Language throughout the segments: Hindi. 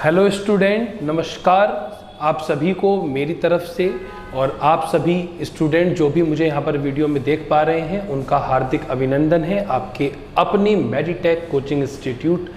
हेलो स्टूडेंट, नमस्कार आप सभी को मेरी तरफ से। और आप सभी स्टूडेंट जो भी मुझे यहाँ पर वीडियो में देख पा रहे हैं उनका हार्दिक अभिनंदन है आपके अपनी मेडिटेक कोचिंग इंस्टीट्यूट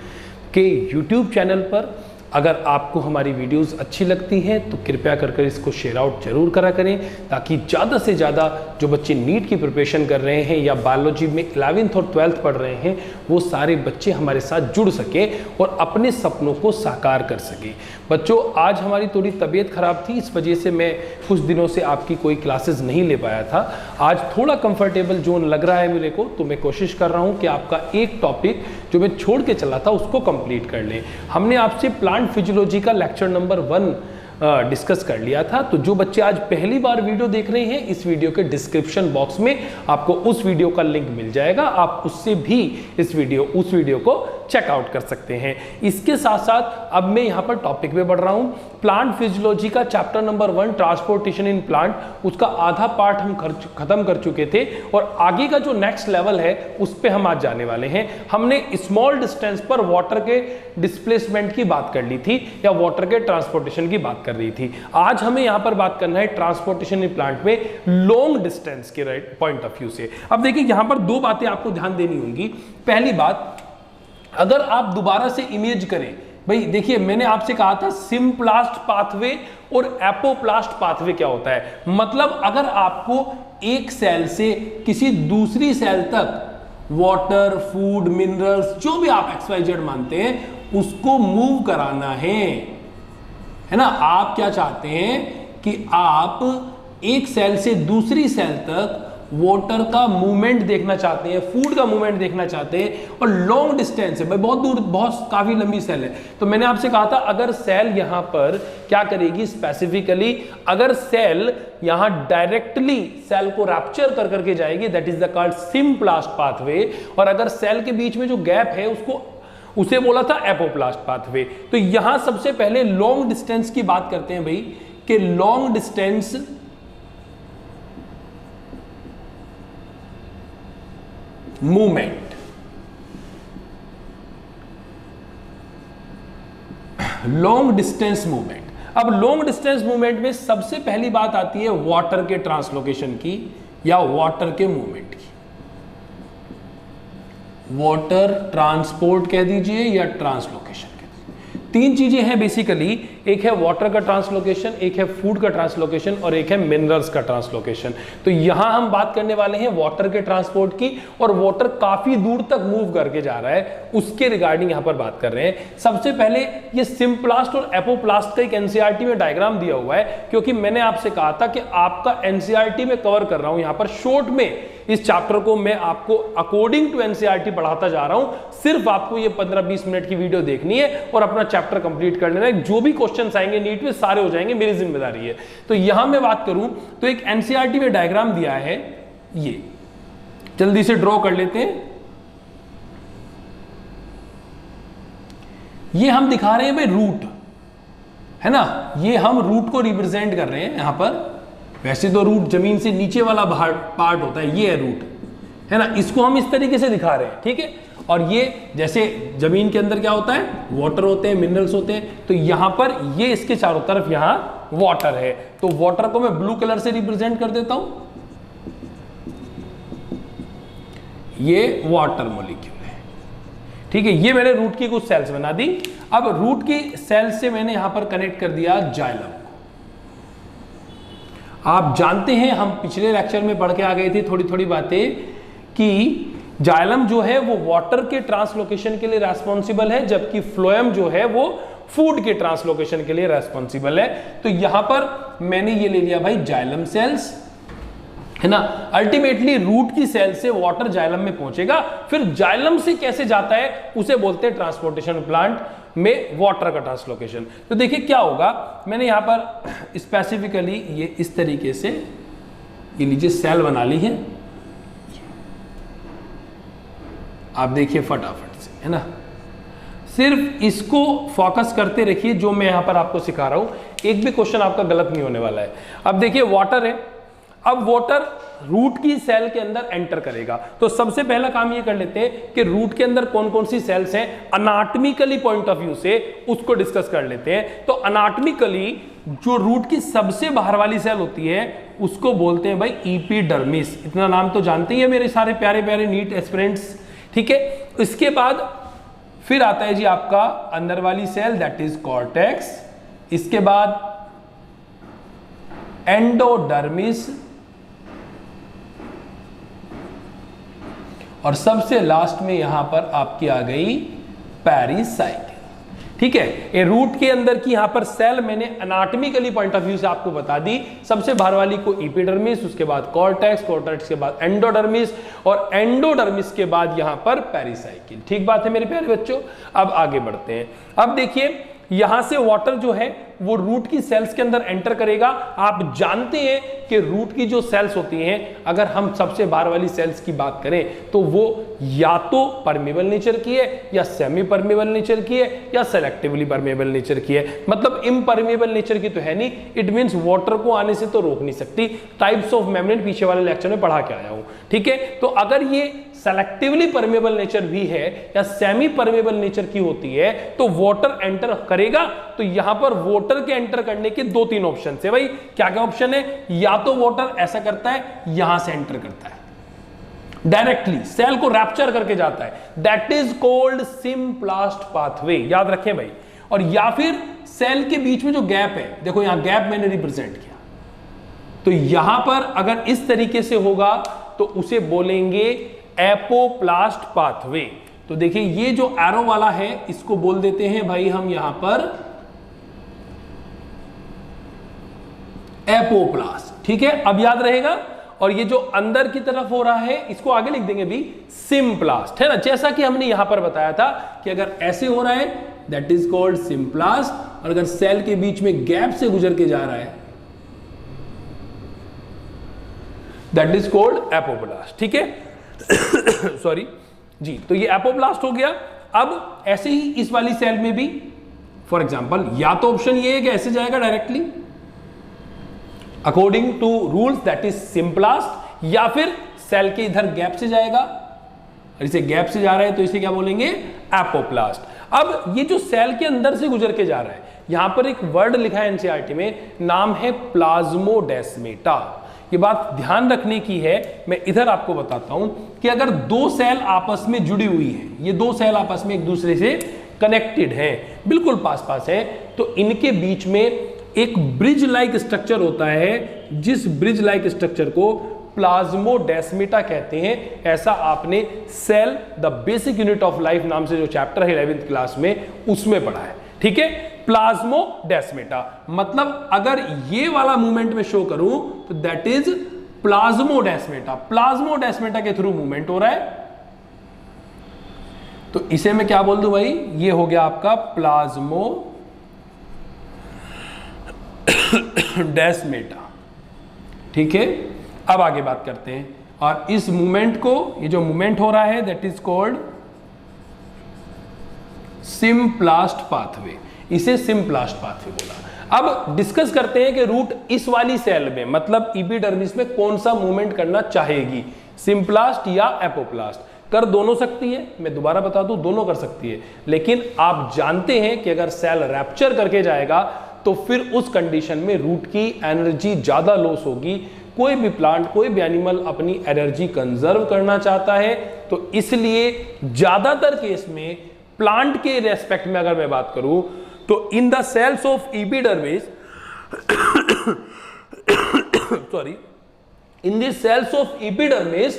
के यूट्यूब चैनल पर। अगर आपको हमारी वीडियोस अच्छी लगती हैं तो कृपया कर इसको शेयर आउट जरूर करा करें, ताकि ज़्यादा से ज़्यादा जो बच्चे नीट की प्रिपरेशन कर रहे हैं या बायोलॉजी में 11th और 12th पढ़ रहे हैं वो सारे बच्चे हमारे साथ जुड़ सकें और अपने सपनों को साकार कर सकें। बच्चों, आज हमारी थोड़ी तबीयत खराब थी, इस वजह से मैं कुछ दिनों से आपकी कोई क्लासेस नहीं ले पाया था। आज थोड़ा कंफर्टेबल जोन लग रहा है मेरे को, तो मैं कोशिश कर रहा हूँ कि आपका एक टॉपिक जो मैं छोड़ के चला था उसको कंप्लीट कर लें। हमने आपसे प्लांट फिजियोलॉजी का लेक्चर नंबर 1 डिस्कस कर लिया था। तो जो बच्चे आज पहली बार वीडियो देख रहे हैं, इस वीडियो के डिस्क्रिप्शन बॉक्स में आपको उस वीडियो का लिंक मिल जाएगा, आप उससे भी उस वीडियो को चेकआउट कर सकते हैं। इसके साथ साथ अब मैं यहाँ पर टॉपिक पे बढ़ रहा हूँ। प्लांट फिजियोलॉजी का chapter number 1 transportation in plant, उसका आधा पार्ट हम खत्म कर चुके थे और आगे का जो नेक्स्ट लेवल है उस पे हम आज जाने वाले हैं। हमने स्मॉल डिस्टेंस पर वाटर के डिस्प्लेसमेंट की बात कर ली थी या वाटर के ट्रांसपोर्टेशन की बात कर रही थी। आज हमें यहां पर बात करना है ट्रांसपोर्टेशन इन प्लांट में लॉन्ग डिस्टेंस के पॉइंट ऑफ व्यू से। अब देखिए यहां पर दो बातें आपको ध्यान देनी होंगी। पहली बात, अगर आप दोबारा से इमेज करें, भाई देखिए मैंने आपसे कहा था सिम्प्लास्ट पाथवे और एपोप्लास्ट पाथवे क्या होता है। मतलब अगर आपको एक सेल से किसी दूसरी सेल तक वाटर, फूड, मिनरल्स, जो भी आप XYZ मानते हैं उसको मूव कराना है ना। आप क्या चाहते हैं कि आप एक सेल से दूसरी सेल तक वाटर का मूवमेंट देखना चाहते हैं, फूड का मूवमेंट देखना चाहते हैं, और लॉन्ग डिस्टेंस है भाई, बहुत दूर, बहुत काफी लंबी सेल है। तो मैंने आपसे कहा था अगर सेल यहां पर क्या करेगी स्पेसिफिकली, अगर सेल यहां डायरेक्टली सेल को रैप्चर कर करके जाएगी, that is the called symplast pathway. और अगर सेल के बीच में जो गैप है उसे बोला था एपोप्लास्ट पाथवे। तो यहां सबसे पहले लॉन्ग डिस्टेंस की बात करते हैं भाई, कि long distance movement, long distance movement. अब लॉन्ग डिस्टेंस मूवमेंट में सबसे पहली बात आती है वाटर के ट्रांसलोकेशन की या वाटर के मूवमेंट की। वाटर ट्रांसपोर्ट कह दीजिए या ट्रांसलोकेशन कह दीजिए। तीन चीजें हैं बेसिकली, एक है वाटर का ट्रांसलोकेशन, एक है फूड का ट्रांसलोकेशन और एक है मिनरल्स का ट्रांसलोकेशन। तो यहां हम बात करने वाले हैं वाटर के ट्रांसपोर्ट की, और वाटर काफी दूर तक मूव करके जा रहा है उसके रिगार्डिंग यहां पर बात कर रहे हैं। सबसे पहले ये सिम्प्लास्ट और एपोप्लास्ट का एक एनसीईआरटी में डायग्राम दिया हुआ है, क्योंकि मैंने आपसे कहा था कि आपका एनसीईआरटी में कवर कर रहा हूं यहां पर शॉर्ट में। इस चैप्टर को मैं आपको अकॉर्डिंग टू एनसीईआरटी पढ़ाता जा रहा हूं। सिर्फ आपको ये 15-20 मिनट की वीडियो देखनी है और अपना चैप्टर कंप्लीट कर लेना है। जो भी क्वेश्चंस आएंगे नीट में सारे हो जाएंगे, मेरी जिम्मेदारी है। तो यहां मैं बात करूं तो एक एनसीईआरटी में डायग्राम दिया है, ये जल्दी से ड्रॉ कर लेते हैं। ये हम दिखा रहे हैं भाई रूट, है ना। ये हम रूट को रिप्रेजेंट कर रहे हैं यहां पर। वैसे तो रूट जमीन से नीचे वाला पार्ट होता है, ये है रूट, है ना। इसको हम इस तरीके से दिखा रहे हैं, ठीक है। और ये जैसे जमीन के अंदर क्या होता है, वाटर होते हैं, मिनरल्स होते हैं। तो यहां पर ये इसके चारों तरफ यहां वाटर है, तो वाटर को मैं ब्लू कलर से रिप्रेजेंट कर देता हूं। ये वाटर मॉलिक्यूल है, ठीक है। ये मैंने रूट की कुछ सेल्स बना दी। अब रूट की सेल्स से मैंने यहां पर कनेक्ट कर दिया जाइलम। आप जानते हैं, हम पिछले लेक्चर में पढ़ के आ गए थे थोड़ी थोड़ी बातें, कि जाइलम जो है वो वाटर के ट्रांसलोकेशन के लिए रेस्पॉन्सिबल है, जबकि फ्लोएम जो है वो फूड के ट्रांसलोकेशन के लिए रेस्पॉन्सिबल है। तो यहां पर मैंने ये ले लिया भाई जाइलम सेल्स, है ना। अल्टीमेटली रूट की सेल से वाटर जाइलम में पहुंचेगा, फिर जाइलम से कैसे जाता है उसे बोलते हैं ट्रांसपोर्टेशन प्लांट में वाटर का ट्रांसलोकेशन। तो देखिए क्या होगा, मैंने यहां पर स्पेसिफिकली ये इस तरीके से ये लीजिए सेल बना ली है, आप देखिए फटाफट से, है ना। सिर्फ इसको फोकस करते रखिए जो मैं यहां पर आपको सिखा रहा हूं, एक भी क्वेश्चन आपका गलत नहीं होने वाला है। अब देखिए वाटर है, अब वाटर रूट की सेल के अंदर एंटर करेगा। तो सबसे पहला काम ये कर लेते हैं कि रूट के अंदर कौन कौन सी सेल्स हैं, अनाटॉमिकली पॉइंट ऑफ व्यू से उसको डिस्कस कर लेते हैं। तो अनाटॉमिकली जो रूट की सबसे बाहर वाली सेल होती है उसको बोलते हैं भाई एपिडर्मिस। इतना नाम तो जानते ही है मेरे सारे प्यारे प्यारे नीट एस्पिरेंट्स, ठीक है। इसके बाद फिर आता है जी आपका अंदर वाली सेल, दैट इज कॉर्टेक्स। इसके बाद एंडोडर्मिस, और सबसे लास्ट में यहां पर आपकी आ गई पेरिसाइकिल, ठीक है। ये रूट के अंदर की यहां पर सेल मैंने अनाटॉमिकली पॉइंट ऑफ व्यू से आपको बता दी। सबसे बाहर वाली को एपिडर्मिस, उसके बाद कॉर्टेक्स, कॉर्टेक्स के बाद एंडोडर्मिस, और एंडोडर्मिस के बाद यहां पर पेरिसाइकिल। ठीक बात है मेरे प्यारे बच्चों। अब आगे बढ़ते हैं। अब देखिए यहां से वाटर जो है वो रूट की सेल्स के अंदर एंटर करेगा। आप जानते हैं कि रूट की जो सेल्स होती हैं, अगर हम सबसे बाहर वाली सेल्स की बात करें तो वो या तो परमेबल नेचर की है, या सेमी परमेबल नेचर की है, या सेलेक्टिवली परमेबल नेचर की है। मतलब इम्परमेबल नेचर की तो है नहीं, इट मींस वाटर को आने से तो रोक नहीं सकती। टाइप्स ऑफ मेम्ब्रेन पीछे वाले लेक्चर में पढ़ा के आया हूं, ठीक है। तो अगर ये सेलेक्टिवली परमेबल नेचर भी है या सेमी परमेबल नेचर की होती है तो वाटर एंटर करेगा। तो यहां पर वाटर के एंटर करने के 2-3 ऑप्शन है भाई। क्या क्या ऑप्शन है? या तो वाटर ऐसा करता है, यहां से एंटर करता है डायरेक्टली, सेल को रैप्चर करके जाता है, that is called symplast pathway, याद रखें भाई। और या फिर सेल के बीच में जो गैप है, देखो यहां गैप मैंने रिप्रेजेंट किया, तो यहां पर अगर इस तरीके से होगा तो उसे बोलेंगे एपोप्लास्ट पाथवे। तो देखिए ये जो एरो वाला है इसको बोल देते हैं भाई हम यहां पर एपोप्लास्ट, ठीक है। अब याद रहेगा। और ये जो अंदर की तरफ हो रहा है इसको आगे लिख देंगे भी सिम्प्लास्ट, है ना। जैसा कि हमने यहां पर बताया था कि अगर ऐसे हो रहा है दैट इज कॉल्ड सिम्प्लास्ट, और अगर सेल के बीच में गैप से गुजर के जा रहा है दैट इज कॉल्ड एपोप्लास्ट, ठीक है। सॉरी जी। तो ये एपोप्लास्ट हो गया। अब ऐसे ही इस वाली सेल में भी फॉर एग्जांपल या तो ऑप्शन ये है कि ऐसे जाएगा directly according to rules that is symplast, या फिर सेल के इधर गैप से जाएगा, और इसे गैप से जा रहा है तो इसे क्या बोलेंगे? एपोप्लास्ट। अब ये जो सेल के अंदर से गुजर के जा रहा है, यहां पर एक वर्ड लिखा है एनसीईआरटी में, नाम है प्लाज्मोडेस्मेटा। ये बात ध्यान रखने की है। मैं इधर आपको बताता हूं कि अगर दो सेल आपस में जुड़ी हुई है, ये दो सेल आपस में एक दूसरे से कनेक्टेड हैं, बिल्कुल पास पास है, तो इनके बीच में एक ब्रिज लाइक स्ट्रक्चर होता है, जिस ब्रिज लाइक स्ट्रक्चर को प्लाज्मोडेस्मेटा कहते हैं। ऐसा आपने cell the basic unit of life नाम से जो चैप्टर है 11th क्लास में उसमें पढ़ा है, ठीक है। प्लाज्मोडेस्मेटा मतलब अगर ये वाला मूवमेंट में शो करूं तो दैट इज प्लाज्मोडेस्मेटा। प्लाज्मोडेस्मेटा के थ्रू मूवमेंट हो रहा है, तो इसे मैं क्या बोल दूं भाई? ये हो गया आपका प्लाज्मोडेस्मेटा, ठीक है। अब आगे बात करते हैं, और इस मूवमेंट को, ये जो मूवमेंट हो रहा है that is called symplast pathway, इसे सिम्प्लास्ट पाथवे बोला। अब डिस्कस करते हैं कि रूट इस वाली सेल में मतलब एपिडर्मिस में कौन सा मूवमेंट करना चाहेगी, सिम्प्लास्ट या एपोप्लास्ट। कर दोनों सकती है, मैं दोबारा बता दूं दोनों कर सकती है, लेकिन आप जानते हैं कि अगर सेल रैप्चर करके जाएगा तो फिर उस कंडीशन में रूट की एनर्जी ज्यादा लॉस होगी। कोई भी प्लांट, कोई भी एनिमल अपनी एनर्जी कंजर्व करना चाहता है, तो इसलिए ज्यादातर केस में प्लांट के रेस्पेक्ट में अगर मैं बात करूं तो in the cells of epidermis sorry in the cells of epidermis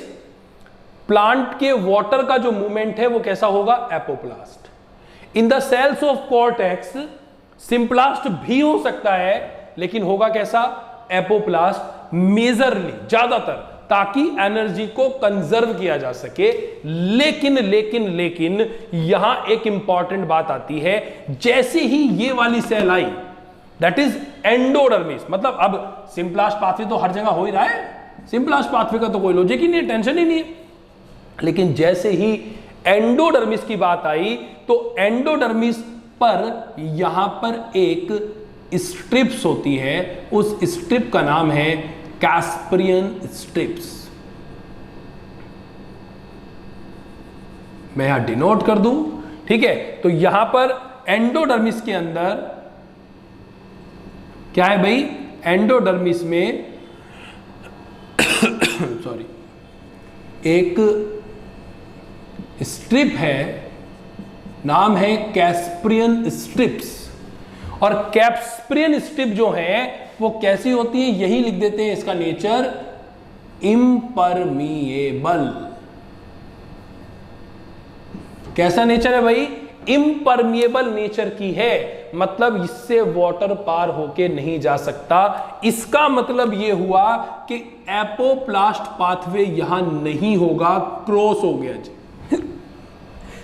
plant के वाटर का जो मूवमेंट है वो कैसा होगा? Apoplast. In the cells of cortex symplast भी हो सकता है, लेकिन होगा कैसा? एपोप्लास्ट मेजरली, ज्यादातर, ताकि एनर्जी को कंजर्व किया जा सके। लेकिन लेकिन लेकिन यहां एक इंपॉर्टेंट बात आती है, जैसे ही ये वाली सेल आई दैट इज एंडोडर्मिस, मतलब अब सिम्प्लास्ट पाथवे तो हर जगह हो ही रहा है, सिम्प्लास्ट पाथवे का तो कोई लॉजिक ही नहीं है, टेंशन ही नहीं है। लेकिन जैसे ही एंडोडर्मिस की बात आई तो एंडोडर्मिस पर यहां पर एक स्ट्रिप्स होती है, उस स्ट्रिप का नाम है कैस्परियन स्ट्रिप्स। मैं यहां डिनोट कर दूं, ठीक है। तो यहां पर एंडोडर्मिस के अंदर क्या है भाई, एंडोडर्मिस में सॉरी एक स्ट्रिप है, नाम है कैस्प्रियन स्ट्रिप्स। और कैस्प्रियन स्ट्रिप जो है वो कैसी होती है, यही लिख देते हैं इसका नेचर, इम्परमिएबल। कैसा नेचर है भाई, इम्परमिएबल नेचर की है, मतलब इससे वाटर पार होके नहीं जा सकता। इसका मतलब यह हुआ कि एपोप्लास्ट पाथवे यहां नहीं होगा, क्रॉस हो गया जी।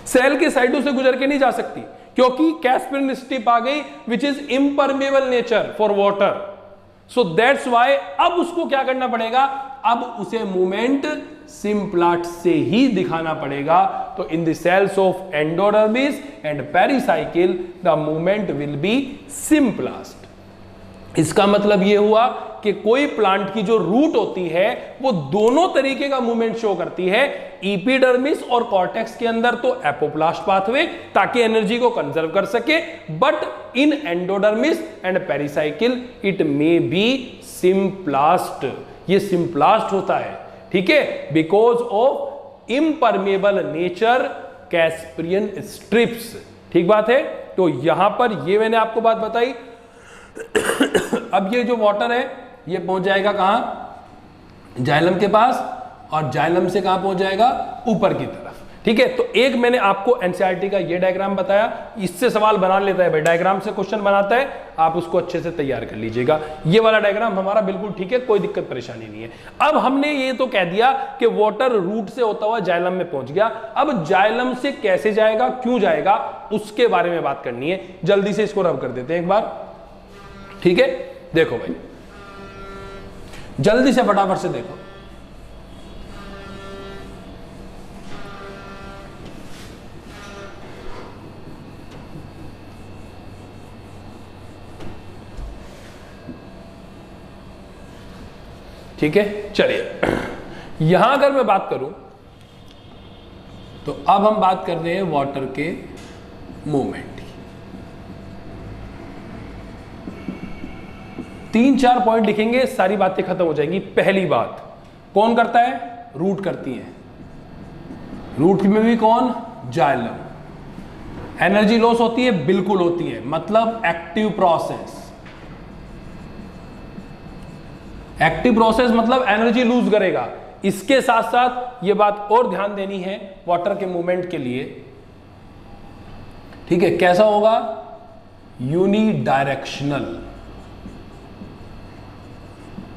सेल के साइडों से गुजर के नहीं जा सकती, क्योंकि कैस्पियन स्ट्रिप आ गई which is impermeable nature for water. So that's why अब उसको क्या करना पड़ेगा, अब उसे मूवमेंट सिम्प्लास्ट से ही दिखाना पड़ेगा। तो in the cells of endodermis and pericycle the movement will be symplast. इसका मतलब यह हुआ कि कोई प्लांट की जो रूट होती है वो दोनों तरीके का मूवमेंट शो करती है, एपिडर्मिस और कॉर्टेक्स के अंदर तो एपोप्लास्ट पाथवे ताकि एनर्जी को कंजर्व कर सके, but in endodermis and pericycle it may be symplast. ये सिम्प्लास्ट होता है, ठीक है, because of impermeable nature Casparian strips. ठीक बात है। तो यहां पर ये मैंने आपको बात बताई। अब ये जो वाटर है ये पहुंच जाएगा कहां, जाइलम के पास, और जाइलम से कहां पहुंच जाएगा, ऊपर की तरफ। ठीक है। तो एक मैंने आपको एनसीईआरटी का ये डायग्राम बताया, इससे सवाल बना लेता है भाई, डायग्राम से क्वेश्चन बनाता है, आप उसको अच्छे से तैयार कर लीजिएगा। ये वाला डायग्राम हमारा बिल्कुल ठीक है, कोई दिक्कत परेशानी नहीं है। अब हमने ये तो कह दिया कि वाटर रूट से होता हुआ जाइलम में पहुंच गया। अब जाइलम से कैसे जाएगा, क्यों जाएगा, उसके बारे में बात करनी है। जल्दी से इसको रब कर देते हैं एक बार, ठीक है। देखो भाई, जल्दी से फटाफट से देखो। ठीक है, चलिए यहां अगर मैं बात करूं तो अब हम बात कर रहे हैं वाटर के मूवमेंट की। 3-4 पॉइंट लिखेंगे, सारी बातें खत्म हो जाएंगी। पहली बात, कौन करता है, रूट करती है। रूट में भी कौन, जाइलम। एनर्जी लॉस होती है, बिल्कुल होती है, मतलब एक्टिव प्रोसेस। एक्टिव प्रोसेस मतलब एनर्जी लूज करेगा। इसके साथ साथ ये बात और ध्यान देनी है वाटर के मूवमेंट के लिए, ठीक है, कैसा होगा, यूनिडायरेक्शनल।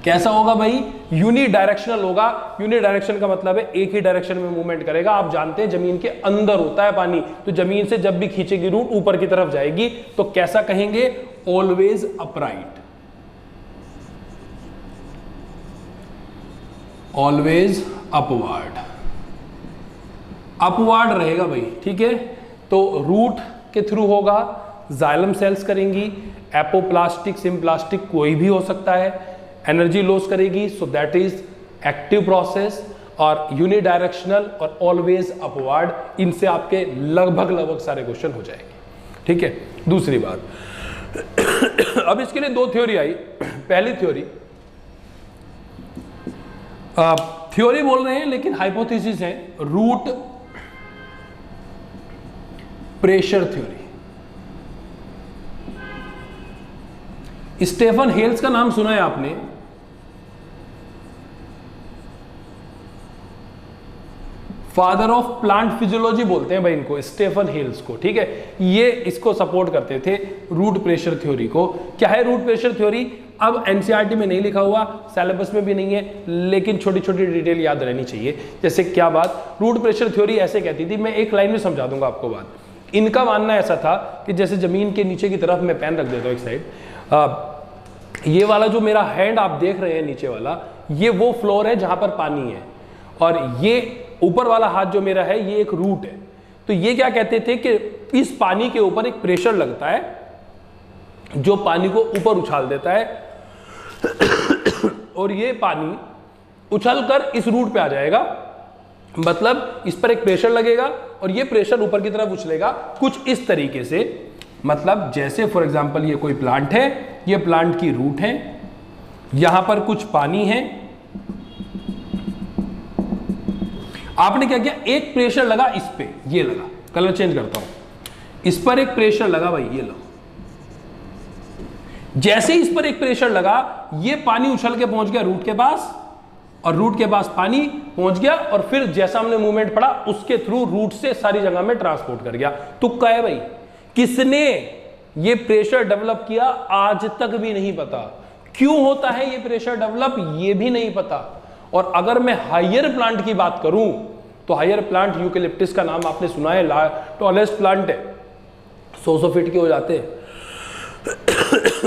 कैसा होगा भाई, यूनिडायरेक्शनल होगा। यूनिडायरेक्शन का मतलब है एक ही डायरेक्शन में मूवमेंट करेगा। आप जानते हैं जमीन के अंदर होता है पानी, तो जमीन से जब भी खींचेगी रूट ऊपर की तरफ जाएगी, तो कैसा कहेंगे, always upright, always upward, upward रहेगा भाई। ठीक है। तो रूट के थ्रू होगा, जाइलम सेल्स करेंगी, एपोप्लास्टिक सिम्प्लास्टिक कोई भी हो सकता है, एनर्जी लॉस करेगी, so that is active process, और यूनिडायरेक्शनल और ऑलवेज अपवर्ड। इनसे आपके लगभग सारे क्वेश्चन हो जाएंगे। ठीक है। दूसरी बात, अब इसके लिए 2 थ्योरी आई। पहली थ्योरी, थ्योरी बोल रहे हैं लेकिन हाइपोथेसिस है, रूट प्रेशर थ्योरी। स्टेफन हेल्स का नाम सुना है आपने, फादर ऑफ प्लांट फिजियोलॉजी बोलते हैं भाई इनको, स्टेफन हेल्स को। ठीक है। ये इसको सपोर्ट करते थे रूट प्रेशर थ्योरी को। क्या है रूट प्रेशर थ्योरी, अब एनसीईआरटी में नहीं लिखा हुआ, सिलेबस में भी नहीं है, लेकिन छोटी छोटी डिटेल याद रहनी चाहिए। जैसे क्या बात, रूट प्रेशर थ्योरी ऐसे कहती थी, मैं एक लाइन में समझा दूंगा आपको बात। इनका मानना ऐसा था कि जैसे जमीन के नीचे की तरफ, मैं पेन रख देता हूं एक साइड, ये वाला जो मेरा हैंड आप देख रहे हैं नीचे वाला, ये वो फ्लोर है जहां पर पानी है, और ये ऊपर वाला हाथ जो मेरा है ये एक रूट है। तो ये क्या कहते थे कि इस पानी के ऊपर एक प्रेशर लगता है जो पानी को ऊपर उछाल देता है, और ये पानी उछलकर इस रूट पे आ जाएगा, मतलब इस पर एक प्रेशर लगेगा और ये प्रेशर ऊपर की तरफ उछलेगा कुछ इस तरीके से। मतलब जैसे फॉर एग्जांपल ये कोई प्लांट है, ये प्लांट की रूट है, यहां पर कुछ पानी है, आपने क्या किया, एक प्रेशर लगा इस पे, ये लगा, कलर चेंज करता हूं, इस पर एक प्रेशर लगा भाई, ये लो। जैसे इस पर एक प्रेशर लगा, ये पानी उछल के पहुंच गया रूट के पास, और रूट के पास पानी पहुंच गया, और फिर जैसा हमने मूवमेंट पढ़ा उसके थ्रू रूट से सारी जगह में ट्रांसपोर्ट कर गया। तुक्का है भाई, किसने ये प्रेशर डेवलप किया आज तक भी नहीं पता। क्यों होता है ये प्रेशर डेवलप, ये भी नहीं पता। और अगर मैं हायर प्लांट की बात करूं तो हायर प्लांट यूकेलिप्टस का नाम आपने सुना है, टॉलेस्ट प्लांट है, 100 फीट के हो जाते हैं।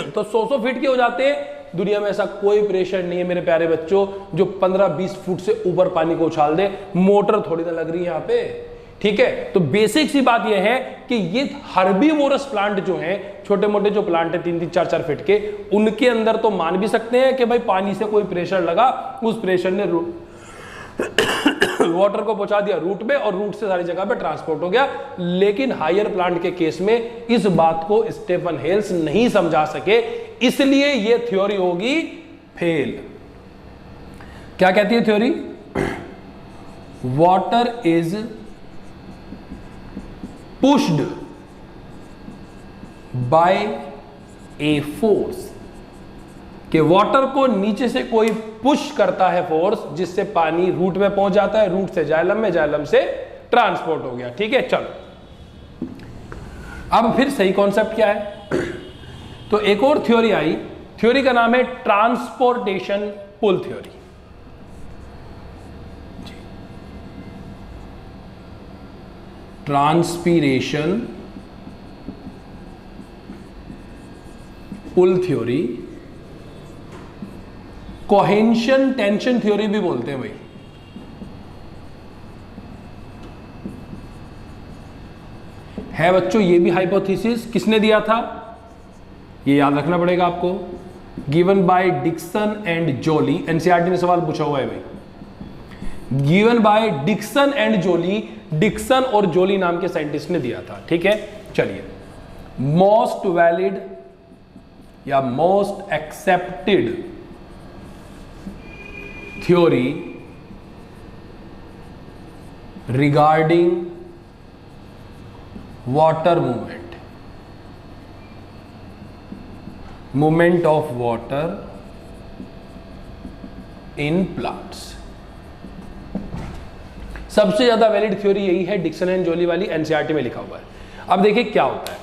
तो 100 फीट के हो जाते हैं। दुनिया में ऐसा कोई प्रेशर नहीं है मेरे प्यारे बच्चों जो 15-20 फुट से ऊपर पानी को उछाल दे। मोटर थोड़ी ना लग रही है यहां पे, ठीक है। तो बेसिक सी बात यह है कि ये हर्बीवोरस प्लांट जो हैं, छोटे मोटे जो प्लांट है 3-3, 4-4 फीट के, उनके अंदर तो मान भी सकते हैं कि भाई पानी से कोई प्रेशर लगा, उस प्रेशर ने वाटर को पहुंचा दिया रूट में, और रूट से सारी जगह पे ट्रांसपोर्ट हो गया। लेकिन हायर प्लांट के केस में इस बात को स्टीफन हेल्स नहीं समझा सके, इसलिए ये थ्योरी होगी फेल। क्या कहती है theory? Water is pushed by a force, कि वाटर को नीचे से कोई पुश करता है फोर्स, जिससे पानी रूट में पहुंच जाता है, रूट से जाइलम में, जाइलम से ट्रांसपोर्ट हो गया। ठीक है, चलो अब फिर सही कॉन्सेप्ट क्या है? तो एक और थ्योरी आई, थ्योरी का नाम है transportation pull theory. Transpiration pull theory, cohesion tension theory भी बोलते हैं भाई। है बच्चों ये भी हाइपोथेसिस किसने दिया था, ये याद रखना पड़ेगा आपको। Given by Dixon and Joly, NCERT में सवाल पूछा हुआ है भाई। Given by Dixon and Joly, Dixon और जोली नाम के साइंटिस्ट ने दिया था। ठीक है, चलिए मोस्ट वैलिड या most accepted theory regarding water movement, movement of water in plants. सबसे ज्यादा वैलिड थ्योरी यही है, डिक्सन एंड जोली वाली, एनसीईआरटी में लिखा हुआ है। अब देखिए क्या होता है,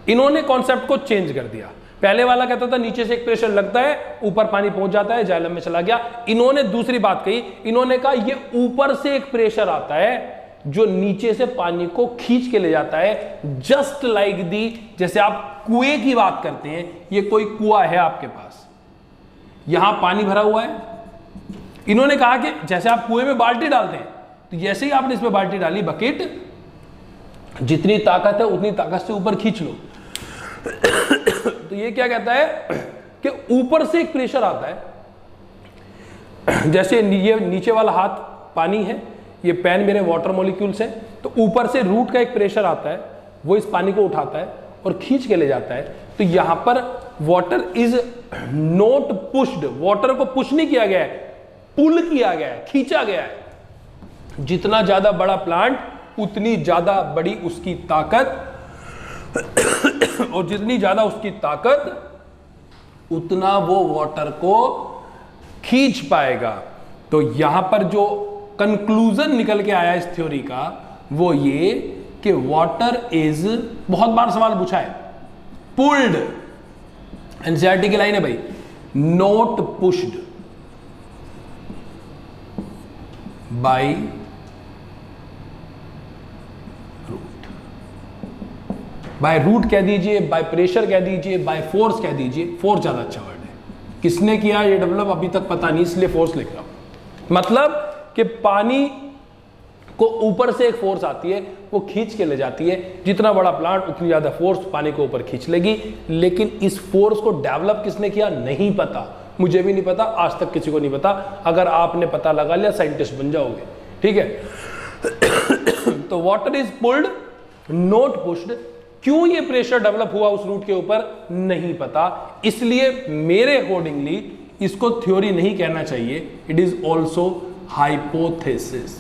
इन्होंने कॉन्सेप्ट को चेंज कर दिया। पहले वाला कहता था नीचे से एक प्रेशर लगता है, ऊपर पानी पहुंच जाता है, जाइलम में चला गया। इन्होंने दूसरी बात कही, इन्होंने कहा ये ऊपर से एक प्रेशर आता है जो नीचे से पानी को खींच के ले जाता है, जस्ट लाइक दी, जैसे आप कुएं की बात करते हैं, ये कोई कुआं है आपके पास, यहां पानी भरा हुआ है। इन्होंने कहा कि जैसे आप कुएं में बाल्टी डालते हैं, तो जैसे ही आपने इसमें बाल्टी डाली, बकेट, जितनी ताकत है उतनी ताकत से ऊपर खींच लो। तो ये क्या कहता है कि ऊपर से एक प्रेशर आता है, जैसे ये नीचे वाला हाथ पानी है, ये पेन मेरे वाटर मॉलिक्यूल्स है, तो ऊपर से रूट का एक प्रेशर आता है, वो इस पानी को उठाता है और खींच के ले जाता है। तो यहां पर water is not pushed, water को पुश नहीं किया गया है, पुल किया गया है, खींचा गया है। जितना ज्यादा बड़ा प्लांट उतनी ज्यादा बड़ी उसकी ताकत, और जितनी ज्यादा उसकी ताकत उतना वो वाटर को खींच पाएगा। तो यहां पर जो कंक्लूजन निकल के आया इस थ्योरी का वो ये कि वाटर इज, बहुत बार सवाल पूछा है, पुल्ड, एनसीईआरटी की लाइन है भाई, not pushed by by root कह दीजिए, बाय प्रेशर कह दीजिए, बाय फोर्स कह दीजिए, फोर्स ज्यादा अच्छा वर्ड है। किसने किया ये डेवलप अभी तक पता नहीं, इसलिए फोर्स लिख रहा हूं। मतलब कि पानी को ऊपर से एक फोर्स आती है, वो खींच के ले जाती है। जितना बड़ा प्लांट उतनी ज्यादा फोर्स पानी को ऊपर खींच लेगी। लेकिन इस फोर्स को डेवलप किसने किया नहीं पता, मुझे भी नहीं पता, आज तक किसी को नहीं पता। अगर आपने पता लगा लिया साइंटिस्ट बन जाओगे, ठीक है। तो water is pulled not pushed. क्यों ये प्रेशर डेवलप हुआ उस रूट के ऊपर नहीं पता, इसलिए मेरे अकॉर्डिंगली इसको थ्योरी नहीं कहना चाहिए, इट इज ऑल्सो हाइपोथेसिस।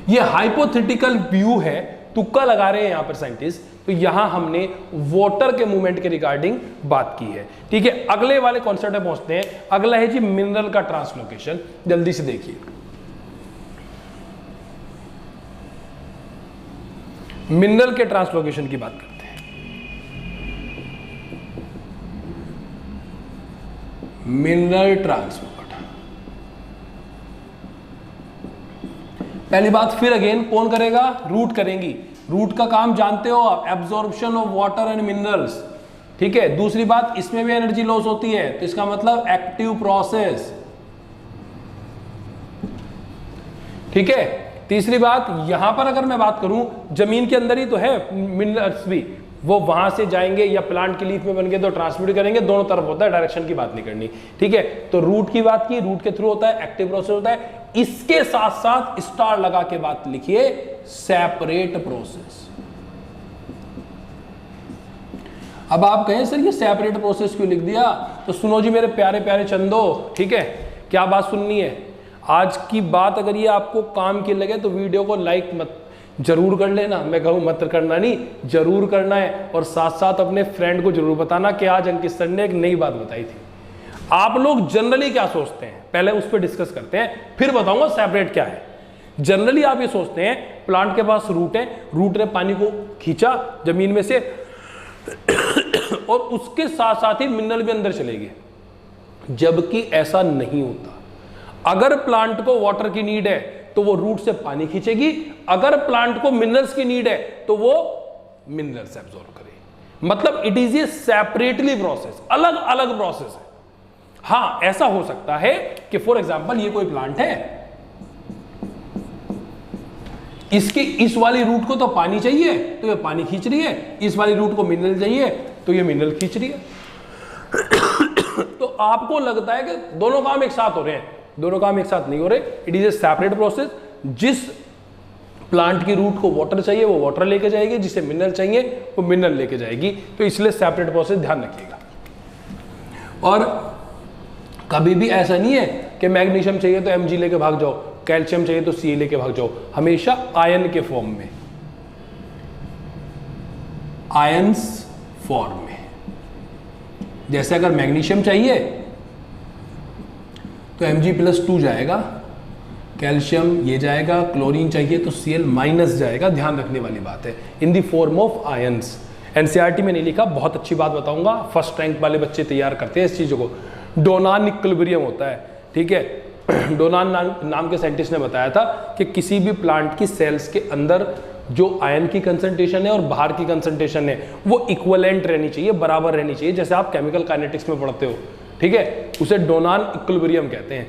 ये हाइपोथेटिकल व्यू है, तुक्का लगा रहे हैं यहां पर साइंटिस्ट। तो यहां हमने वाटर के मूवमेंट के रिगार्डिंग बात की है, ठीक है। अगले वाले कॉन्सेप्ट में पहुंचते हैं। अगला है जी मिनरल का ट्रांसलोकेशन। जल्दी से देखिए, मिनरल के ट्रांसलोकेशन की बात करते हैं। मिनरल ट्रांसपोर्ट, पहली बात, फिर अगेन कौन करेगा? रूट करेंगी। रूट का काम जानते हो आप, absorption of water and minerals, ठीक है। दूसरी बात, इसमें भी एनर्जी लॉस होती है, तो इसका मतलब एक्टिव प्रोसेस, ठीक है। तीसरी बात, यहां पर अगर मैं बात करूं, जमीन के अंदर ही तो है मिनरल्स भी, वो वहां से जाएंगे या प्लांट की लीफ में बन के तो ट्रांसमिट करेंगे, दोनों तरफ होता है, डायरेक्शन की बात नहीं करनी, ठीक है। तो रूट की बात की, रूट के थ्रू होता है, एक्टिव प्रोसेस होता है। इसके साथ साथ स्टार लगा के बात लिखिए, सेपरेट प्रोसेस। अब आप कहें सर ये सेपरेट प्रोसेस क्यों लिख दिया, तो सुनो जी मेरे प्यारे प्यारे चंदो, ठीक है। क्या बात सुननी है आज की बात? अगर ये आपको काम की लगे तो वीडियो को लाइक मत जरूर कर लेना, मैं कहूँ मत करना नहीं, जरूर करना है। और साथ साथ अपने फ्रेंड को जरूर बताना कि आज अंकित सर ने एक नई बात बताई थी। आप लोग जनरली क्या सोचते हैं, पहले उस पर डिस्कस करते हैं, फिर बताऊंगा सेपरेट क्या है। जनरली आप ये सोचते हैं प्लांट के पास रूट है, रूट ने पानी को खींचा जमीन में से और उसके साथ साथ ही मिनरल भी अंदर चले गए, जबकि ऐसा नहीं होता। अगर प्लांट को वाटर की नीड है तो वो रूट से पानी खींचेगी, अगर प्लांट को मिनरल्स की नीड है तो वो मिनरल्स एब्जॉर्ब करेगी। मतलब it is a separately process, अलग अलग प्रोसेस है। हां, ऐसा हो सकता है कि फॉर एग्जांपल ये कोई प्लांट है, इसकी इस वाली रूट को तो पानी चाहिए तो ये पानी खींच रही है, इस वाली रूट को मिनरल चाहिए तो ये मिनरल खींच रही है। तो आपको लगता है कि दोनों काम एक साथ हो रहे हैं, दोनों काम एक साथ नहीं हो रहे। It is a separate process. जिस प्लांट की रूट को वाटर चाहिए वो वाटर लेके जाएगी, जिसे मिनरल चाहिए वो मिनरल लेके जाएगी। तो इसलिए सेपरेट प्रोसेस ध्यान रखिएगा। और कभी भी ऐसा नहीं है कि मैग्नीशियम चाहिए तो Mg लेके भाग जाओ, कैल्शियम चाहिए तो Ca लेके भाग जाओ, हमेशा आयन के फॉर्म में, आयंस फॉर्म में। जैसे अगर मैग्नीशियम चाहिए तो Mg+2 जाएगा, कैल्शियम ये जाएगा, क्लोरीन चाहिए तो Cl- जाएगा। ध्यान रखने वाली बात है, in the form of ions. NCERT में नहीं लिखा, बहुत अच्छी बात बताऊंगा, फर्स्ट रैंक वाले बच्चे तैयार करते हैं इस चीजों को। डोनान इक्विलिब्रियम होता है, ठीक है। डोनान नाम के साइंटिस्ट ने बताया था कि किसी भी प्लांट की सेल्स के अंदर जो आयन की कंसंट्रेशन है और बाहर की कंसंट्रेशन है वो इक्विवेलेंट रहनी चाहिए, बराबर रहनी चाहिए, जैसे आप केमिकल काइनेटिक्स में पढ़ते हो, ठीक है। उसे डोनान इक्विलिब्रियम कहते हैं।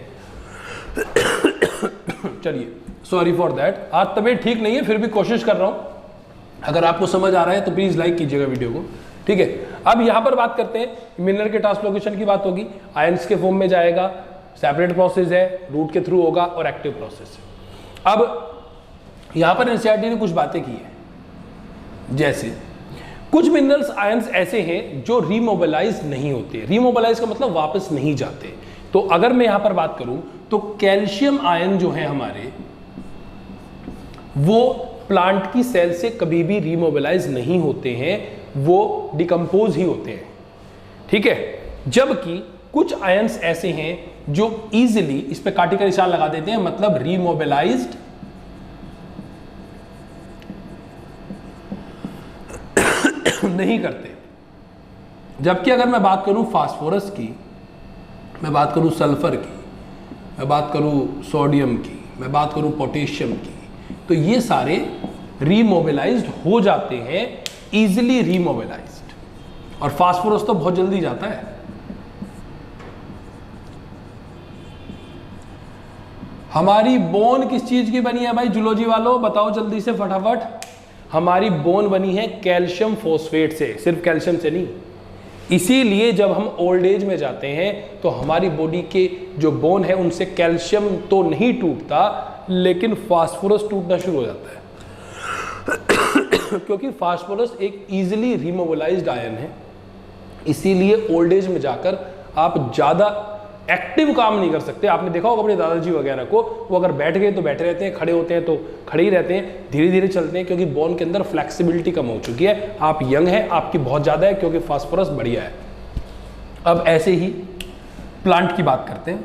चलिए, सॉरी फॉर दैट, आज तबीयत ठीक नहीं है, फिर भी कोशिश कर रहा हूं। अगर आपको समझ आ रहा है तो प्लीज लाइक कीजिएगा वीडियो को, ठीक है। अब यहां पर बात करते हैं, मिनरल के ट्रांसलोकेशन की बात होगी, आयंस के फॉर्म में जाएगा, सेपरेट प्रोसेस है, रूट के थ्रू होगा और एक्टिव प्रोसेस है। अब यहां पर एनसीईआरटी ने कुछ बातें की है, जैसे कुछ मिनरल्स आयंस ऐसे हैं जो रीमोबिलाइज नहीं होते। रीमोबिलाइज का मतलब वापस नहीं जाते। तो अगर मैं यहां पर बात करूं तो कैल्शियम आयन जो है हमारे, वो प्लांट की सेल से कभी भी रीमोबिलाइज नहीं होते हैं, वो डिकम्पोज ही होते हैं, ठीक है। जबकि कुछ आयंस ऐसे हैं जो इजीली, इस पे काटी का निशान लगा देते हैं, मतलब रीमोबिलाइज्ड नहीं करते। जबकि अगर मैं बात करूं फास्फोरस की, मैं बात करूं सल्फर की, मैं बात करूं सोडियम की, मैं बात करूं पोटेशियम की, तो ये सारे रीमोबिलाइज्ड हो जाते हैं, इजीली रीमोबिलाइज्ड। और फास्फोरस तो बहुत जल्दी जाता है। हमारी बोन किस चीज की बनी है भाई, जूलॉजी वालों बताओ जल्दी से फटाफट। हमारी बोन बनी है कैल्शियम फॉस्फेट से, सिर्फ कैल्शियम से नहीं, इसीलिए जब हम ओल्ड एज में जाते हैं तो हमारी बॉडी के जो बोन है उनसे कैल्शियम तो नहीं टूटता, लेकिन फास्फोरस टूटना शुरू हो जाता है क्योंकि फास्फोरस एक इजीली रिमोबलाइज्ड आयन है। इसीलिए ओल्ड एज में जाकर आप ज़्यादा एक्टिव काम नहीं कर सकते। आपने देखा होगा अपने दादाजी वगैरह को, वो अगर बैठ गए तो बैठे रहते हैं, खड़े होते हैं तो खड़े ही रहते हैं, धीरे धीरे चलते हैं, क्योंकि बोन के अंदर फ्लेक्सिबिलिटी कम हो चुकी है। आप यंग हैं, आपकी बहुत ज़्यादा है क्योंकि फास्फोरस बढ़िया है। अब ऐसे ही प्लांट की बात करते हैं।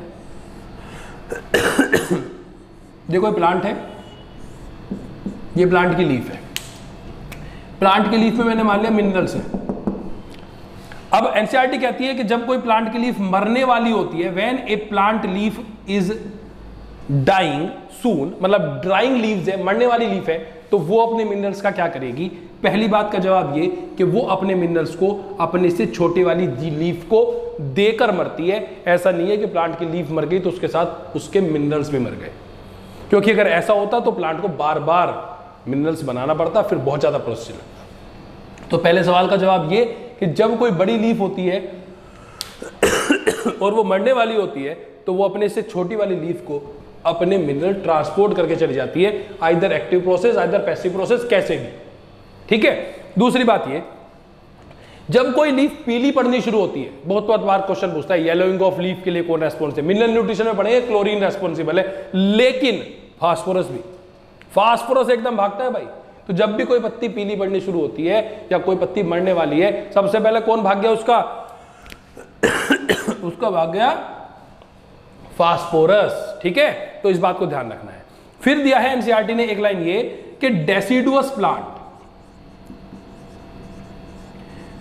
देखो ये प्लांट है, ये प्लांट की लीफ है। प्लांट की लीफ में मैंने मान लिया मिनरल्स है। अब एनसीईआरटी कहती है कि जब कोई प्लांट की लीफ मरने वाली होती है, when a plant leaf is dying soon, मतलब ड्राइंग लीव्स है, मरने वाली लीफ है, तो वो अपने मिनरल्स का क्या करेगी? पहली बात का जवाब ये कि वो अपने मिनरल्स को अपने से छोटे वाली लीफ को देकर मरती है। ऐसा नहीं है कि प्लांट की लीफ मर गई तो उसके साथ उसके मिनरल्स भी मर गए, क्योंकि अगर ऐसा होता तो प्लांट को बार बार मिनरल्स बनाना पड़ता, फिर बहुत ज्यादा प्रोसेस लगता। तो पहले सवाल का जवाब ये कि जब कोई बड़ी लीफ होती है और वो मरने वाली होती है तो वो अपने से छोटी वाली लीफ को अपने मिनरल ट्रांसपोर्ट करके चली जाती है, either active process either passive process, कैसे भी। ठीक है। दूसरी बात ये, जब कोई लीफ पीली पड़नी शुरू होती है, बहुत बार क्वेश्चन पूछता है येलोइंग ऑफ लीफ के लिए कौन रेस्पॉन्सिबल है? मिनरल न्यूट्रिशन में पढ़ेंगे क्लोरीन रेस्पॉन्सिबल है, लेकिन फास्फोरस भी, फास्फोरस एकदम भागता है भाई। तो जब भी कोई पत्ती पीली पड़नी शुरू होती है या कोई पत्ती मरने वाली है, सबसे पहले कौन भाग गया? उसका भाग गया फास्फोरस। ठीक है, तो इस बात को ध्यान रखना है। फिर दिया है एनसीईआरटी ने एक लाइन ये कि डेसिडुअस प्लांट,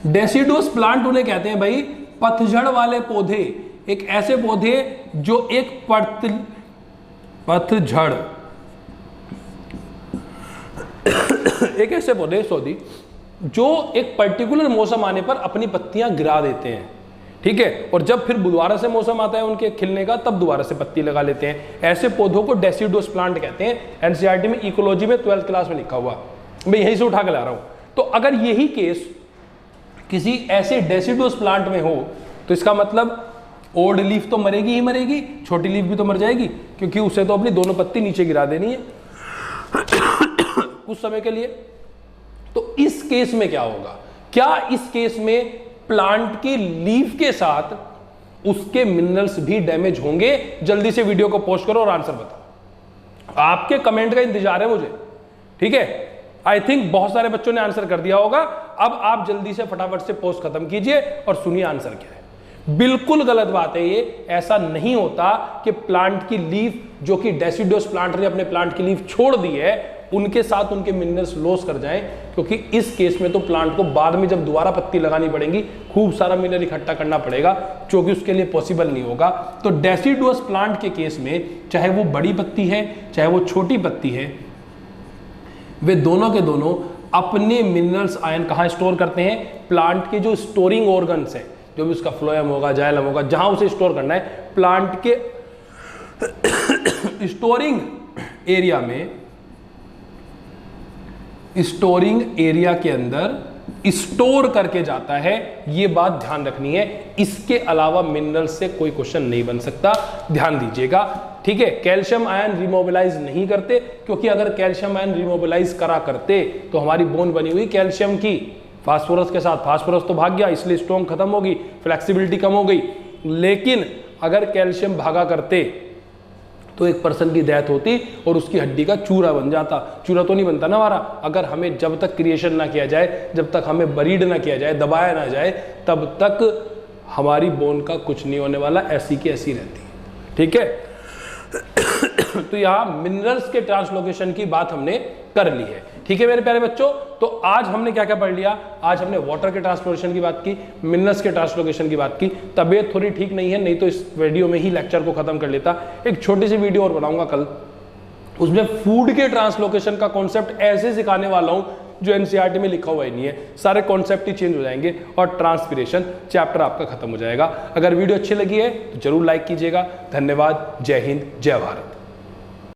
डेसिडुअस प्लांट उन्हें कहते हैं भाई पतझड़ वाले पौधे, एक ऐसे पौधे जो एक पतझड़ एक ऐसे पौधे जो एक पर्टिकुलर मौसम आने पर अपनी पत्तियां गिरा देते हैं। ठीक है, और जब फिर दोबारा से मौसम आता है उनके खिलने का, तब दोबारा से पत्ती लगा लेते हैं। ऐसे पौधों को डेसिडुअस प्लांट कहते हैं। एनसीईआरटी में इकोलॉजी में 12th क्लास में लिखा हुआ, मैं यहीं से उठा के ला रहा हूं। तो अगर यही केस किसी ऐसे डेसिडुअस प्लांट में हो तो इसका मतलब ओल्ड लीफ तो मरेगी ही मरेगी, छोटी लीफ भी तो मर जाएगी, क्योंकि उसे तो अपनी दोनों पत्ती नीचे गिरा देनी है कुछ समय के लिए। तो इस केस में क्या होगा? क्या इस केस में प्लांट की लीफ के साथ उसके मिनरल्स भी डैमेज होंगे? जल्दी से वीडियो को पोस्ट करो और आंसर बताओ। आपके कमेंट का इंतजार है मुझे। ठीक है, आई थिंक बहुत सारे बच्चों ने आंसर कर दिया होगा। अब आप जल्दी से फटाफट से पोस्ट खत्म कीजिए और सुनिए आंसर क्या है। बिल्कुल गलत बात है ये। ऐसा नहीं होता कि प्लांट की लीफ, जो कि डेसिडुअस प्लांट ने अपने प्लांट की लीफ छोड़ दी है, उनके साथ उनके मिनरल्स लॉस कर जाएं, क्योंकि इस केस में तो प्लांट को बाद में जब दोबारा पत्ती लगानी पड़ेगी, खूब सारा मिनरल इकट्ठा करना पड़ेगा, जो कि उसके लिए पॉसिबल नहीं होगा। तो डेसिडुअस प्लांट के केस में चाहे वो बड़ी पत्ती है चाहे वो छोटी पत्ती है, वे दोनों के दोनों अपने मिनरल्स आयन कहाँ स्टोर करते हैं? प्लांट के जो स्टोरिंग ऑर्गन्स है, जो भी उसका फ्लोएम होगा, जाइलम होगा, जहां उसे स्टोर करना है, प्लांट के स्टोरिंग एरिया में, स्टोरिंग एरिया के अंदर स्टोर करके जाता है। ये बात ध्यान रखनी है। इसके अलावा मिनरल से कोई क्वेश्चन नहीं बन सकता, ध्यान दीजिएगा। ठीक है, कैल्शियम आयन रिमोबिलाइज नहीं करते, क्योंकि अगर कैल्शियम आयन रिमोबिलाइज करा करते तो हमारी बोन बनी हुई कैल्शियम की, फास्फोरस के साथ फास्फोरस तो भाग गया, इसलिए स्ट्रॉन्ग खत्म हो गई, फ्लेक्सिबिलिटी कम हो गई। लेकिन अगर कैल्शियम भागा करते तो एक पर्सन की डेथ होती और उसकी हड्डी का चूरा बन जाता। चूरा तो नहीं बनता ना हमारा, अगर हमें जब तक क्रिएशन ना किया जाए, जब तक हमें बरीड ना किया जाए, दबाया ना जाए, तब तक हमारी बोन का कुछ नहीं होने वाला, ऐसी की ऐसी रहती है। ठीक है, तो यहाँ मिनरल्स के ट्रांसलोकेशन की बात हमने कर ली है। ठीक है मेरे प्यारे बच्चों, तो आज हमने क्या क्या पढ़ लिया? आज हमने वाटर के ट्रांसलोकेशन की बात की, मिनरल्स के ट्रांसलोकेशन की बात की। तबीयत थोड़ी ठीक नहीं है, नहीं तो इस वीडियो में ही लेक्चर को खत्म कर लेता। एक छोटी सी वीडियो और बनाऊंगा कल, उसमें फूड के ट्रांसलोकेशन का कॉन्सेप्ट ऐसे सिखाने वाला हूं जो एनसीईआरटी में लिखा हुआ ही नहीं है। सारे कॉन्सेप्ट ही चेंज हो जाएंगे और ट्रांसपिरेशन चैप्टर आपका खत्म हो जाएगा। अगर वीडियो अच्छी लगी है तो जरूर लाइक कीजिएगा। धन्यवाद। जय हिंद, जय भारत।